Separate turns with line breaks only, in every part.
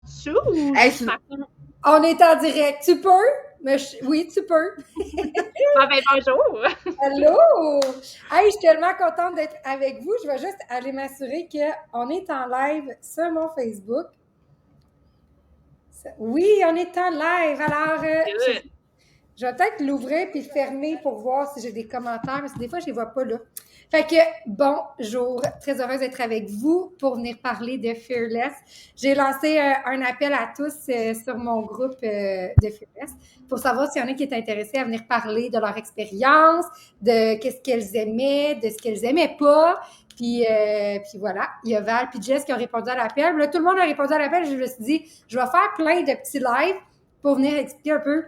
Tu ou
Hey,
juste Martin?
On est en direct. Tu peux? Oui, tu peux.
Ah ben bonjour!
Allô! Hey, je suis tellement contente d'être avec vous. Je vais juste aller m'assurer qu'on est en live sur mon Facebook. Oui, on est en live. Alors, je vais peut-être l'ouvrir puis le fermer pour voir si j'ai des commentaires, parce que des fois, je ne les vois pas là. Fait que, bonjour, très heureuse d'être avec vous pour venir parler de Fearless. J'ai lancé un appel à tous sur mon groupe de Fearless pour savoir s'il y en a qui étaient intéressés à venir parler de leur expérience, de qu'est-ce qu'elles aimaient, de ce qu'elles n'aimaient pas. Puis voilà, il y a Val puis Jess qui ont répondu à l'appel. Là, tout le monde a répondu à l'appel. Je me suis dit, je vais faire plein de petits lives pour venir expliquer un peu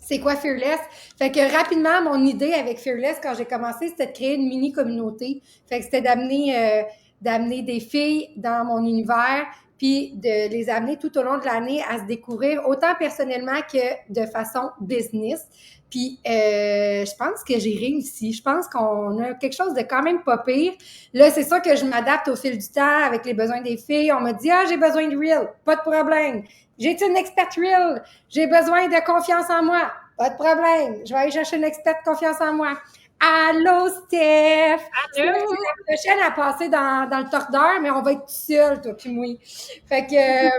c'est quoi Fearless? Fait que rapidement, mon idée avec Fearless, quand j'ai commencé, c'était de créer une mini-communauté. Fait que c'était d'amener des filles dans mon univers, puis de les amener tout au long de l'année à se découvrir, autant personnellement que de façon business. Puis je pense que j'ai réussi. Je pense qu'on a quelque chose de quand même pas pire. Là, c'est sûr que je m'adapte au fil du temps avec les besoins des filles. On me dit « Ah, j'ai besoin de Reel. » Pas de problème. J'ai-tu une experte Reel? J'ai besoin de confiance en moi. Pas de problème. Je vais aller chercher une experte confiance en moi. Allô, Steph! Steph, c'est
Allô!
la prochaine à passer dans le tordeur, mais on va être tout seul, toi puis moi. Fait que...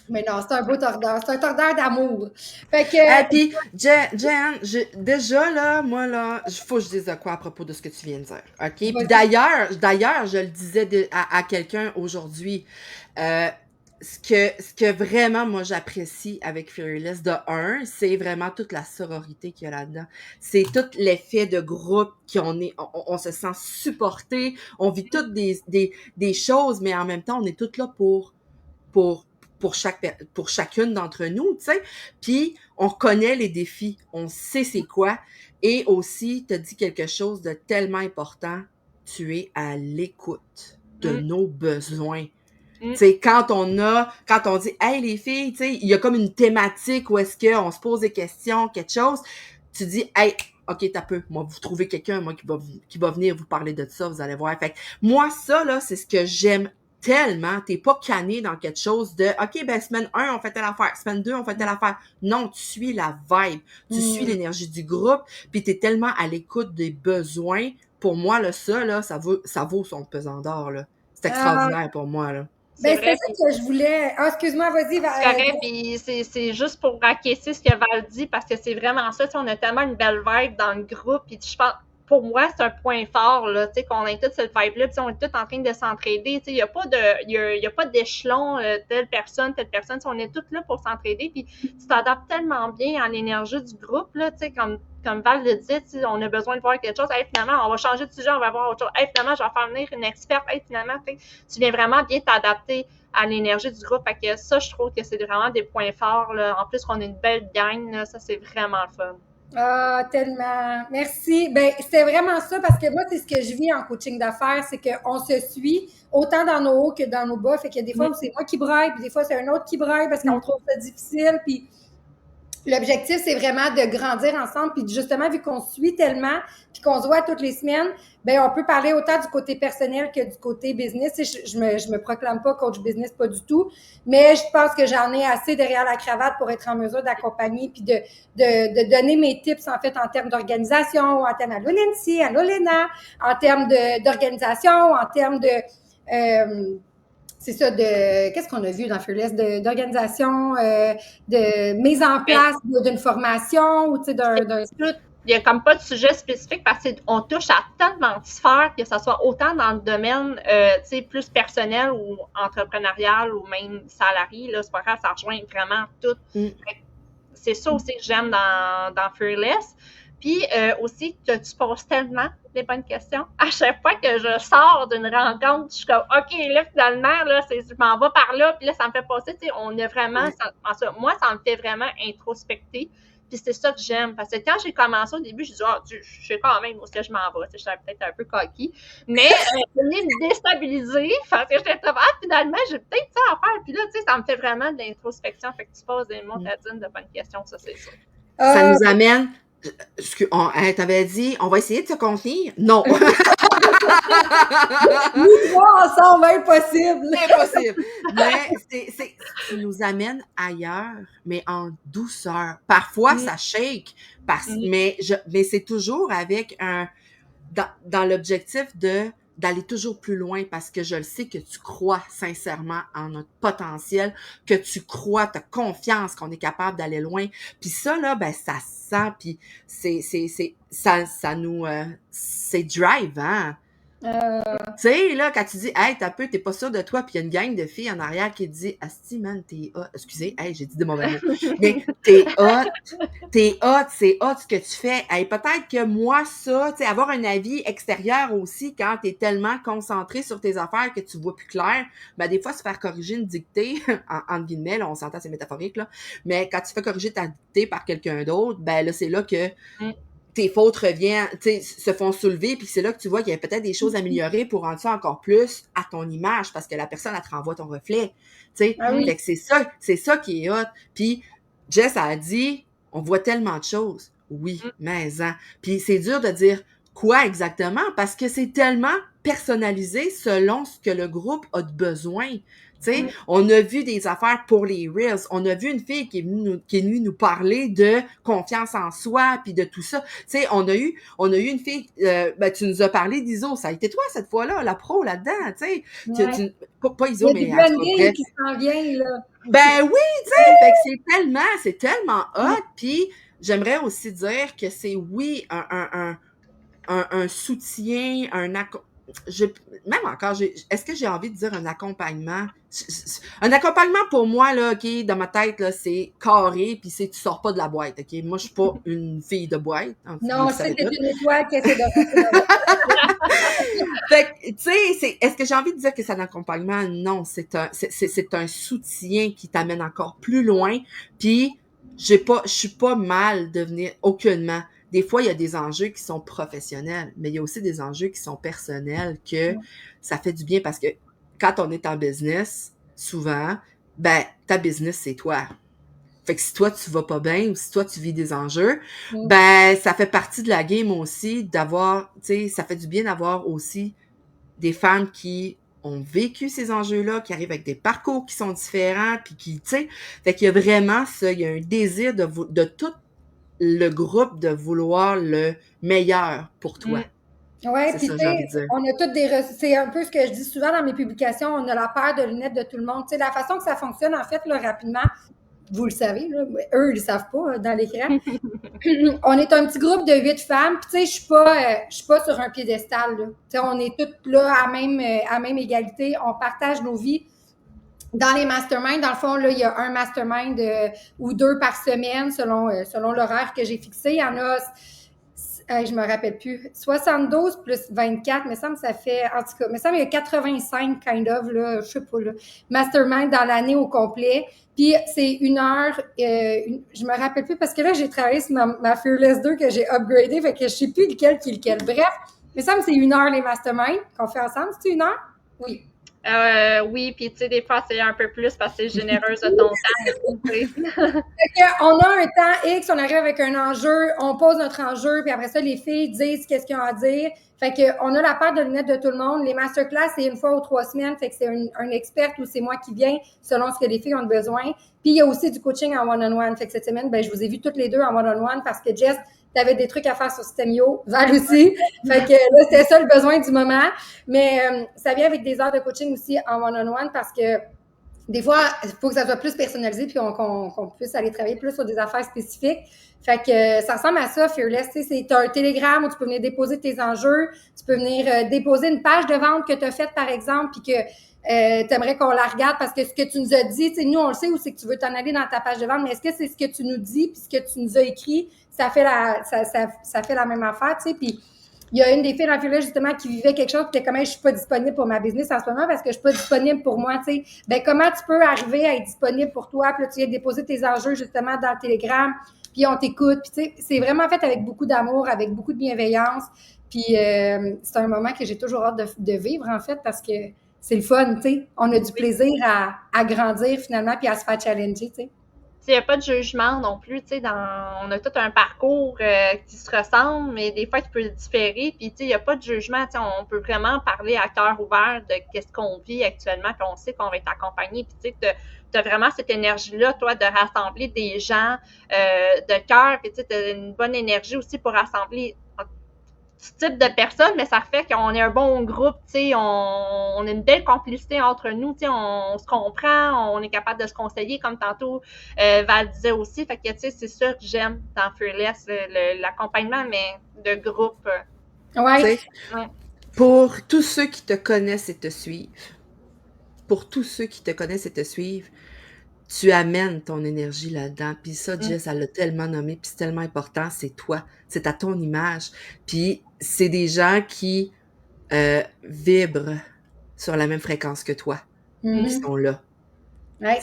mais non, c'est un beau tordeur. C'est un tordeur d'amour. Fait que...
puis, Jen, déjà, là, moi, là, faut que je dise de quoi à propos de ce que tu viens de dire, OK? Puis d'ailleurs, je le disais à quelqu'un aujourd'hui, ce que vraiment, moi, j'apprécie avec Fearless, de un, c'est vraiment toute la sororité qu'il y a là-dedans. C'est tout l'effet de groupe on se sent supporté, on vit toutes des choses, mais en même temps, on est toutes là pour chacune d'entre nous, tu sais. Puis, on connaît les défis, on sait c'est quoi. Et aussi, tu as dit quelque chose de tellement important, tu es à l'écoute de nos besoins. Tu sais, quand on dit, hey, les filles, tu sais, il y a comme une thématique où est-ce qu'on se pose des questions, quelque chose, tu dis, hey, OK, t'as peu, moi, vous trouvez quelqu'un, moi, qui va venir vous parler de ça, vous allez voir. Fait que, moi, ça, là, c'est ce que j'aime tellement. T'es pas canné dans quelque chose de, OK, ben, semaine 1, on fait telle affaire, semaine 2, on fait telle affaire. Non, tu suis la vibe, tu suis l'énergie du groupe, puis t'es tellement à l'écoute des besoins. Pour moi, là, ça, là, ça vaut son pesant d'or, là. C'est extraordinaire pour moi, là.
Ben, c'est ça que je voulais. Ah, excuse-moi, vas-y.
C'est correct, puis c'est juste pour acquiescer ce que Val dit, parce que c'est vraiment ça. On a tellement une belle vibe dans le groupe, puis je pense, pour moi, c'est un point fort, là, qu'on ait toute cette vibe-là, puis on est tous en train de s'entraider. Il n'y a pas d'échelon, telle personne. On est tous là pour s'entraider, puis tu t'adaptes tellement bien à l'énergie du groupe, là, comme Val le disait, on a besoin de voir quelque chose. Hey, finalement, on va changer de sujet, on va voir autre chose. Hey, finalement, je vais faire venir une experte. Hey, finalement, tu viens vraiment bien t'adapter à l'énergie du groupe. Fait que ça, je trouve que c'est vraiment des points forts, là. En plus, qu'on a une belle gang, là, ça, c'est vraiment le fun.
Ah, tellement. Merci. Ben, c'était vraiment ça parce que moi, c'est ce que je vis en coaching d'affaires, c'est qu'on se suit autant dans nos hauts que dans nos bas. Fait qu'il y a des fois où c'est moi qui braille, puis des fois, c'est un autre qui braille parce qu'on trouve ça difficile. Puis l'objectif, c'est vraiment de grandir ensemble. Puis justement, vu qu'on se suit tellement, puis qu'on se voit toutes les semaines, ben on peut parler autant du côté personnel que du côté business. Je me proclame pas coach business, pas du tout. Mais je pense que j'en ai assez derrière la cravate pour être en mesure d'accompagner puis de donner mes tips, en fait, en termes d'organisation, en termes allô Nancy, allô Léna, en termes d'organisation, en termes de c'est ça, qu'est-ce qu'on a vu dans Fearless, d'organisation, de mise en place d'une formation ou, tu sais, d'un...
Il n'y a comme pas de sujet spécifique parce qu'on touche à tellement de sphères, que ce soit autant dans le domaine plus personnel ou entrepreneurial ou même salarié, là, c'est pas grave, ça rejoint vraiment tout. C'est ça aussi que j'aime dans Fearless. Puis aussi, tu poses tellement des bonnes questions. À chaque fois que je sors d'une rencontre, je suis comme, OK, là, finalement, là, je m'en vais par là, puis là, ça me fait passer, tu sais, on a vraiment, moi, ça me fait vraiment introspecter. Puis c'est ça que j'aime. Parce que quand j'ai commencé au début, je dis, je sais quand même où est-ce que je m'en vais. Je suis peut-être un peu coquille. Mais je venais me déstabiliser parce que j'étais comme, finalement, j'ai peut-être ça à faire. Puis là, tu sais, ça me fait vraiment de l'introspection. Fait que tu poses des montagines de bonnes questions, ça, c'est ça.
Ça nous amène T'avais dit, on va essayer de se contenir? Non!
Nous trois ensemble, impossible!
Impossible! Mais c'est ce qui nous amène ailleurs, mais en douceur. Parfois, ça shake, mais c'est toujours avec dans l'objectif d'aller toujours plus loin parce que je le sais que tu crois sincèrement en notre potentiel, que tu crois, tu as confiance qu'on est capable d'aller loin. Puis ça, là, ben, ça se sent, puis ça nous... c'est drive, hein? Tu sais, là, quand tu dis, hey, t'es pas sûr de toi, puis il y a une gang de filles en arrière qui te dit, asti, man, t'es hot. Excusez, hey, j'ai dit des mauvais mots. Mais t'es hot, c'est hot ce que tu fais. Hey, peut-être que moi, ça, tu sais, avoir un avis extérieur aussi quand t'es tellement concentré sur tes affaires que tu vois plus clair, ben, des fois, se faire corriger une dictée, entre guillemets, là, on s'entend, c'est métaphorique, là, mais quand tu fais corriger ta dictée par quelqu'un d'autre, ben, là, c'est là que tes fautes reviennent, se font soulever, puis c'est là que tu vois qu'il y a peut-être des choses à améliorer pour rendre ça encore plus à ton image, parce que la personne, elle te renvoie ton reflet, tu sais. Fait que c'est ça qui est hot. Puis Jess a dit, on voit tellement de choses. Oui, mais hein. Puis c'est dur de dire quoi exactement, parce que c'est tellement personnalisé selon ce que le groupe a de besoin. T'sais, on a vu des affaires pour les Reels. On a vu une fille qui est venue nous parler de confiance en soi puis de tout ça. T'sais, on a eu une fille, ben, tu nous as parlé d'Iso. Ça a été toi cette fois-là, la pro là-dedans, tu sais. Pas Iso, mais
il y a du branding qui s'en vient, là.
Ben oui, tu sais, fait que c'est tellement hot. Puis j'aimerais aussi dire que c'est un soutien, même encore, est-ce que j'ai envie de dire un accompagnement? Un accompagnement pour moi, là, OK, dans ma tête, là, c'est carré, puis tu sors pas de la boîte, OK? Moi, je suis pas une fille de boîte.
Non, c'était une étoile qui essaie de...
Fait que, tu sais, est-ce que j'ai envie de dire que c'est un accompagnement? Non, c'est un soutien qui t'amène encore plus loin, puis je suis pas mal de venir aucunement. Des fois, il y a des enjeux qui sont professionnels, mais il y a aussi des enjeux qui sont personnels que ça fait du bien parce que quand on est en business, souvent, ben, ta business, c'est toi. Fait que si toi, tu vas pas bien ou si toi, tu vis des enjeux, ben, ça fait partie de la game aussi d'avoir, tu sais, ça fait du bien d'avoir aussi des femmes qui ont vécu ces enjeux-là, qui arrivent avec des parcours qui sont différents, puis qui, tu sais, fait qu'il y a vraiment ça, il y a un désir de tout le groupe de vouloir le meilleur pour toi.
Oui, puis tu sais, on a toutes c'est un peu ce que je dis souvent dans mes publications, on a la paire de lunettes de tout le monde. Tu sais, la façon que ça fonctionne, en fait, là, rapidement, vous le savez, là, eux, ils le savent pas dans l'écran. On est un petit groupe de 8 femmes, puis tu sais, je suis pas sur un piédestal, là. Tu sais, on est toutes là à même égalité, on partage nos vies. Dans les masterminds, dans le fond, là, il y a un mastermind ou 2 par semaine selon l'horaire que j'ai fixé. Il y en a, je me rappelle plus, 72 plus 24, me semble ça fait, en tout cas, me semble il y a 85 kind of, là, je sais pas, là, mastermind dans l'année au complet. Puis c'est 1 heure, je me rappelle plus parce que là, j'ai travaillé sur ma Fearless 2 que j'ai upgradé, fait que je sais plus lequel qui est lequel. Bref, me semble c'est 1 heure les masterminds qu'on fait ensemble. C'est 1 heure? Oui.
Oui, puis tu sais, des fois, c'est un peu plus parce que c'est généreuse de ton temps.
On a un temps X, on arrive avec un enjeu, on pose notre enjeu, puis après ça, les filles disent qu'est-ce qu'ils ont à dire. Fait qu'on a la paire de lunettes de tout le monde. Les masterclass, c'est 1 fois ou 3 semaines. Fait que c'est un expert ou c'est moi qui viens selon ce que les filles ont besoin. Puis il y a aussi du coaching en one-on-one. Fait que cette semaine, ben, je vous ai vu toutes les deux en one-on-one parce que Jess, t'avais des trucs à faire sur System.io, Val aussi. Fait que là, c'était ça le besoin du moment. Mais ça vient avec des heures de coaching aussi en one-on-one parce que des fois, il faut que ça soit plus personnalisé puis qu'on puisse aller travailler plus sur des affaires spécifiques. Fait que ça ressemble à ça, Fearless. C'est un Telegram où tu peux venir déposer tes enjeux. Tu peux venir déposer une page de vente que tu as faite, par exemple, puis que tu aimerais qu'on la regarde parce que ce que tu nous as dit, nous, on le sait où c'est que tu veux t'en aller dans ta page de vente, mais est-ce que c'est ce que tu nous dis puis ce que tu nous as écrit, ça fait la même affaire, tu sais, puis il y a une des filles dans le Fearless, justement, qui vivait quelque chose, qui était comme, je suis pas disponible pour ma business en ce moment parce que je suis pas disponible pour moi, tu sais. Ben, comment tu peux arriver à être disponible pour toi? Puis là, tu viens déposer tes enjeux, justement, dans le Telegram, puis on t'écoute. Puis, tu sais, c'est vraiment fait avec beaucoup d'amour, avec beaucoup de bienveillance. Puis, c'est un moment que j'ai toujours hâte de vivre, en fait, parce que c'est le fun, tu sais. On a du plaisir à grandir, finalement, puis à se faire challenger, tu sais.
il n'y a pas de jugement non plus, tu sais, on a tout un parcours qui se ressemble, mais des fois qui peut différer, puis tu sais, il n'y a pas de jugement, tu sais, on peut vraiment parler à cœur ouvert de qu'est-ce qu'on vit actuellement, puis on sait qu'on va être accompagné, puis tu sais, tu as vraiment cette énergie-là, toi, de rassembler des gens de cœur, puis tu sais, tu as une bonne énergie aussi pour rassembler ce type de personnes, mais ça fait qu'on est un bon groupe, tu sais, on a une belle complicité entre nous, tu sais, on se comprend, on est capable de se conseiller, comme tantôt Val disait aussi, fait que, tu sais, c'est ça que j'aime dans Fearless, l'accompagnement, mais de groupe.
Ouais.
Pour tous ceux qui te connaissent et te suivent, tu amènes ton énergie là-dedans. Puis ça, Jess, elle l'a tellement nommé, puis c'est tellement important, c'est toi, c'est à ton image. Puis c'est des gens qui vibrent sur la même fréquence que toi, qui sont là.
Ouais.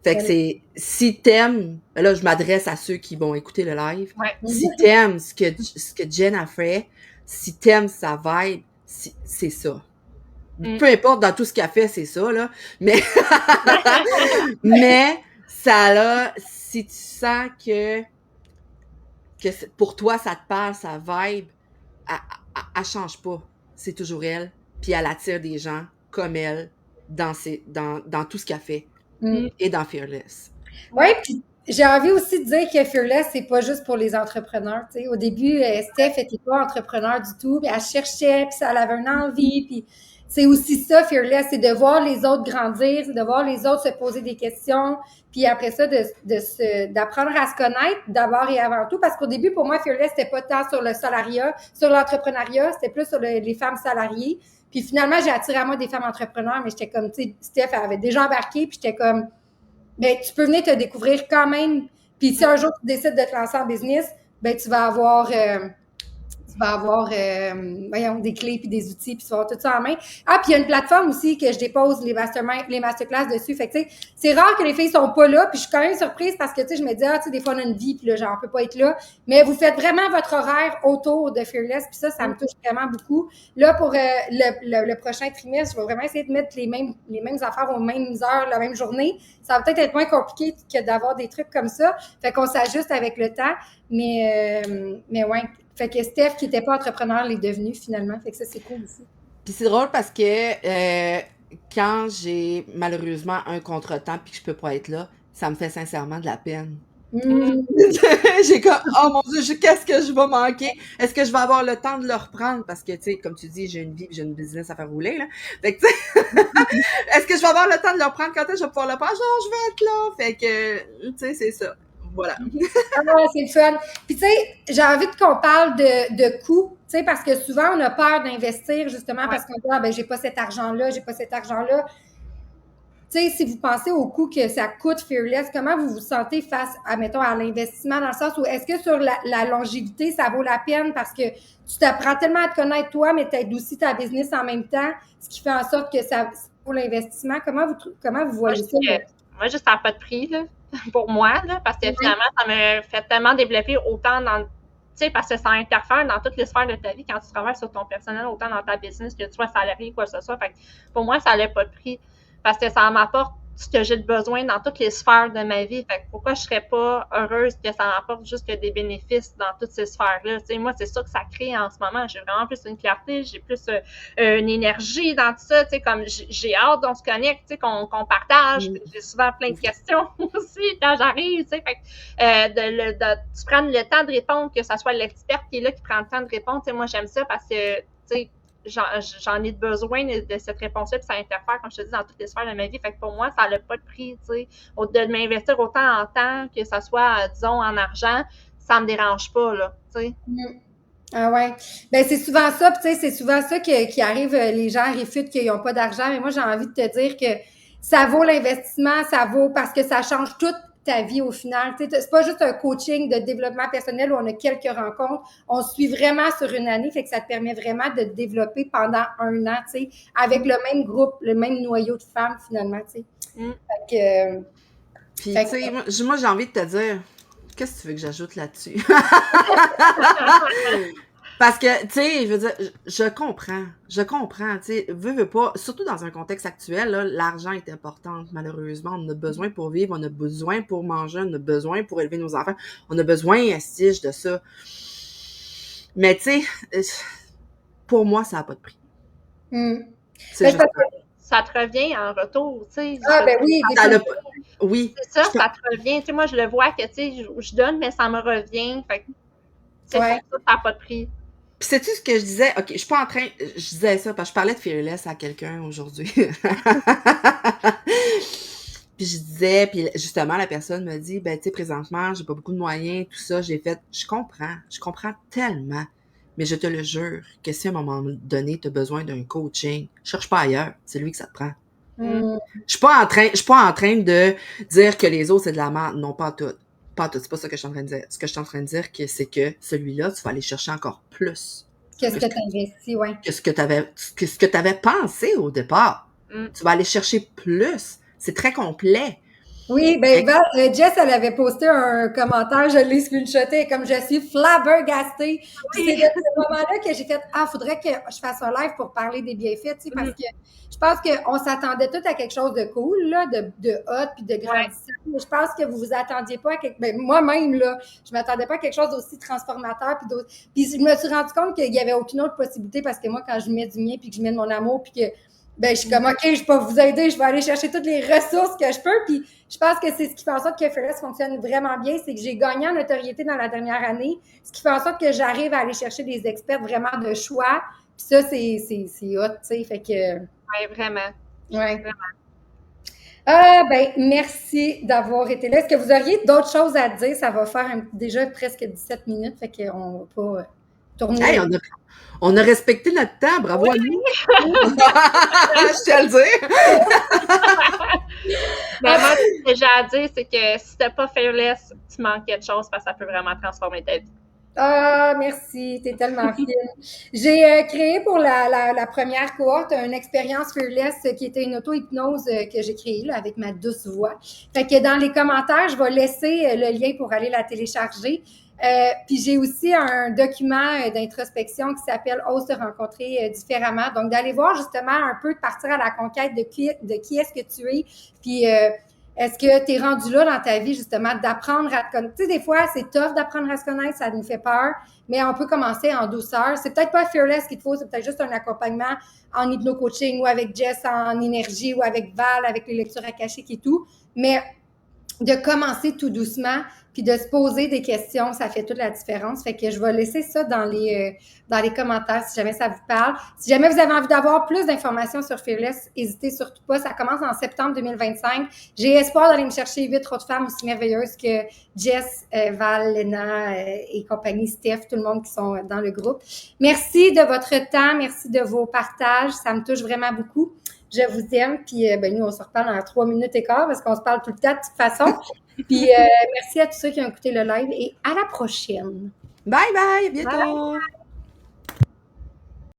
Fait que c'est, si t'aimes, là je m'adresse à ceux qui vont écouter le live, si t'aimes ce que Jen a fait, si t'aimes sa vibe, c'est ça. Peu importe dans tout ce qu'elle fait, c'est ça, là. Mais, mais ça là, si tu sens que pour toi, ça te parle, sa vibe, elle change pas. C'est toujours elle. Puis elle attire des gens comme elle dans tout ce qu'elle fait. Et dans Fearless.
Oui, puis j'ai envie aussi de dire que Fearless, c'est pas juste pour les entrepreneurs. T'sais. Au début, Steph n'était pas entrepreneur du tout, puis elle cherchait, puis elle avait une envie, puis c'est aussi ça, Fearless, c'est de voir les autres grandir, c'est de voir les autres se poser des questions, puis après ça, d'apprendre à se connaître d'abord et avant tout, parce qu'au début, pour moi, Fearless, c'était pas tant sur le salariat, sur l'entrepreneuriat, c'était plus sur les femmes salariées. Puis finalement, j'ai attiré à moi des femmes entrepreneurs, mais j'étais comme, tu sais, Steph, elle avait déjà embarqué, puis j'étais comme, ben, tu peux venir te découvrir quand même. Puis si un jour tu décides de te lancer en business, ben, tu vas avoir des clés puis des outils, puis tu vas avoir tout ça en main. Ah, puis il y a une plateforme aussi que je dépose les masterclass dessus. Fait que, tu sais, c'est rare que les filles sont pas là, puis je suis quand même surprise parce que, tu sais, je me dis, tu sais, des fois, on a une vie, puis là, genre, on peut pas être là. Mais vous faites vraiment votre horaire autour de Fearless, puis ça me touche vraiment beaucoup. Là, pour le prochain trimestre, je vais vraiment essayer de mettre les mêmes affaires aux mêmes heures, la même journée. Ça va peut-être être moins compliqué que d'avoir des trucs comme ça. Fait qu'on s'ajuste avec le temps. Mais ouais. Fait que Steph, qui n'était pas entrepreneur, l'est devenue finalement. Fait que ça, c'est cool aussi.
Puis c'est drôle parce que quand j'ai malheureusement un contretemps puis que je peux pas être là, ça me fait sincèrement de la peine. J'ai comme, oh mon Dieu, qu'est-ce que je vais manquer? Est-ce que je vais avoir le temps de le reprendre? Parce que, tu sais, comme tu dis, j'ai une vie, j'ai une business à faire rouler, là. Fait que, tu sais, est-ce que je vais avoir le temps de le reprendre quand je vais pouvoir le prendre? Genre, je vais être là. Fait que, tu sais, c'est ça. Voilà.
C'est le fun. Puis, tu sais, j'ai envie qu'on parle de coûts, tu sais, parce que souvent, on a peur d'investir, justement, parce qu'on dit, ben, j'ai pas cet argent-là. Tu sais, si vous pensez au coût que ça coûte Fearless, comment vous vous sentez face à, mettons, à l'investissement, dans le sens où est-ce que sur la longévité, ça vaut la peine parce que tu t'apprends tellement à te connaître toi, mais tu aides aussi ta business en même temps, ce qui fait en sorte que ça vaut l'investissement. Comment vous voyez ça?
Moi, juste ça n'a pas de prix, là, pour moi, là, parce que finalement, ça m'a fait tellement développer autant dans tu sais, parce que ça interfère dans toutes les sphères de ta vie quand tu travailles sur ton personnel, autant dans ta business que tu sois salarié, quoi que ce soit. Fait que pour moi, ça n'a pas de prix parce que ça m'apporte ce que j'ai besoin dans toutes les sphères de ma vie. Fait que pourquoi je serais pas heureuse que ça m'apporte juste des bénéfices dans toutes ces sphères-là? Tu sais, moi, c'est ça que ça crée en ce moment. J'ai vraiment plus une clarté, j'ai plus une énergie dans tout ça. Tu sais, comme j'ai hâte qu'on se connecte, tu sais, qu'on partage. J'ai souvent plein de questions aussi quand j'arrive. Tu sais, fait que tu prends le temps de répondre, que ce soit l'expert qui est là qui prend le temps de répondre. Tu sais, moi, j'aime ça parce que, tu sais, j'en ai besoin de cette réponse-là, puis ça interfère, comme je te dis, dans toutes les sphères de ma vie. Fait que pour moi, ça n'a pas de prix, tu sais. De m'investir autant en temps que ça soit, disons, en argent, ça me dérange pas, là, tu sais.
Ah ouais. Ben c'est souvent ça, puis tu sais, c'est souvent ça qui arrive, les gens réfutent qu'ils n'ont pas d'argent, mais moi, j'ai envie de te dire que ça vaut l'investissement, ça vaut parce que ça change toute ta vie au final. Tu sais, c'est pas juste un coaching de développement personnel où on a quelques rencontres. On suit vraiment sur une année, fait que ça te permet vraiment de te développer pendant un an, tu sais, avec le même groupe, le même noyau de femmes, finalement, tu sais. Fait que...
Puis, tu sais, moi, j'ai envie de te dire, qu'est-ce que tu veux que j'ajoute là-dessus? Parce que, tu sais, je veux dire, je comprends, tu sais, veux pas, surtout dans un contexte actuel, là, l'argent est important, malheureusement, on en a besoin pour vivre, on a besoin pour manger, on a besoin pour élever nos enfants, on a besoin, estige, de ça. Mais, tu sais, pour moi, ça n'a pas de prix. C'est
Ben,
juste ça.
Ça te revient en retour, tu sais.
Ah, ben oui,
Ça l'a pas- Oui.
C'est ça, ça te revient. Tu sais, moi, je le vois que, tu sais, je donne, mais ça me revient. Fait que, c'est
Ouais.
pour ça n'a pas de prix.
Puis sais-tu ce que je disais? OK, je suis pas en train... Je disais ça parce que je parlais de Fearless à quelqu'un aujourd'hui. Puis je disais, puis justement, la personne me dit, ben, tu sais, présentement, j'ai pas beaucoup de moyens, tout ça. J'ai fait, je comprends tellement. Mais je te le jure que si à un moment donné, tu as besoin d'un coaching, cherche pas ailleurs, c'est lui que ça te prend.
Mm.
Je suis pas en train de dire que les autres, c'est de la merde. Non, pas tout. Pas tout. C'est pas ça que je suis en train de dire. Ce que je suis en train de dire, c'est que celui-là, tu vas aller chercher encore plus.
Qu'est-ce que tu as investi, ouais.
Que ce que tu avais pensé au départ. Tu vas aller chercher plus. C'est très complet.
Oui, ben Val, Jess, elle avait posté un commentaire, je l'ai screenshoté, comme je suis flabbergastée. Puis c'est de ce moment-là que j'ai fait, faudrait que je fasse un live pour parler des bienfaits, tu sais, parce que je pense qu'on s'attendait tous à quelque chose de cool, là, de hot, puis de grandissant. Mais je pense que vous vous attendiez pas à quelque... Ben, moi-même, là, je m'attendais pas à quelque chose d'aussi transformateur, puis d'autres... Puis je me suis rendu compte qu'il y avait aucune autre possibilité, parce que moi, quand je mets du mien, puis que je mets de mon amour, puis que ben, je suis comme, OK, je peux vous aider, je vais aller chercher toutes les ressources que je peux. Puis, je pense que c'est ce qui fait en sorte que Fearless fonctionne vraiment bien, c'est que j'ai gagné en notoriété dans la dernière année, ce qui fait en sorte que j'arrive à aller chercher des experts vraiment de choix. Puis ça, c'est hot, tu sais, fait que...
Oui, vraiment.
Ouais. Vraiment. Ben, merci d'avoir été là. Est-ce que vous auriez d'autres choses à dire? Ça va faire déjà presque 17 minutes, fait qu'on va pas tourner.
Hey, on a respecté notre temps, bravo à nous. Je tiens à le dire.
Mais moi, ce que j'ai à dire, c'est que si t'as pas Fearless, tu manques quelque chose parce que ça peut vraiment transformer ta vie.
Ah, merci, t'es tellement fine. J'ai créé pour la première cohorte une expérience Fearless qui était une auto-hypnose que j'ai créée là, avec ma douce voix. Fait que dans les commentaires, je vais laisser le lien pour aller la télécharger. Puis j'ai aussi un document d'introspection qui s'appelle « Ose te rencontrer différemment ». Donc, d'aller voir justement un peu, de partir à la conquête de qui est-ce que tu es. Puis, est-ce que tu es rendu là dans ta vie, justement, d'apprendre à te connaître? Tu sais, des fois, c'est tough d'apprendre à se connaître, ça nous fait peur, mais on peut commencer en douceur. C'est peut-être pas Fearless qu'il te faut, c'est peut-être juste un accompagnement en hypno-coaching ou avec Jess en énergie ou avec Val, avec les lectures akashiques et tout. Mais de commencer tout doucement, puis de se poser des questions, ça fait toute la différence. Fait que je vais laisser ça dans les commentaires si jamais ça vous parle. Si jamais vous avez envie d'avoir plus d'informations sur Fearless, n'hésitez surtout pas. Ça commence en septembre 2025. J'ai espoir d'aller me chercher 8 autres femmes aussi merveilleuses que Jess, Val, Léna et compagnie, Steph, tout le monde qui sont dans le groupe. Merci de votre temps, merci de vos partages. Ça me touche vraiment beaucoup. Je vous aime, puis nous, on se reparle en 3 minutes et quart parce qu'on se parle tout le temps de toute façon. Puis merci à tous ceux qui ont écouté le live et à la prochaine.
Bye bye, à bientôt.
Bye.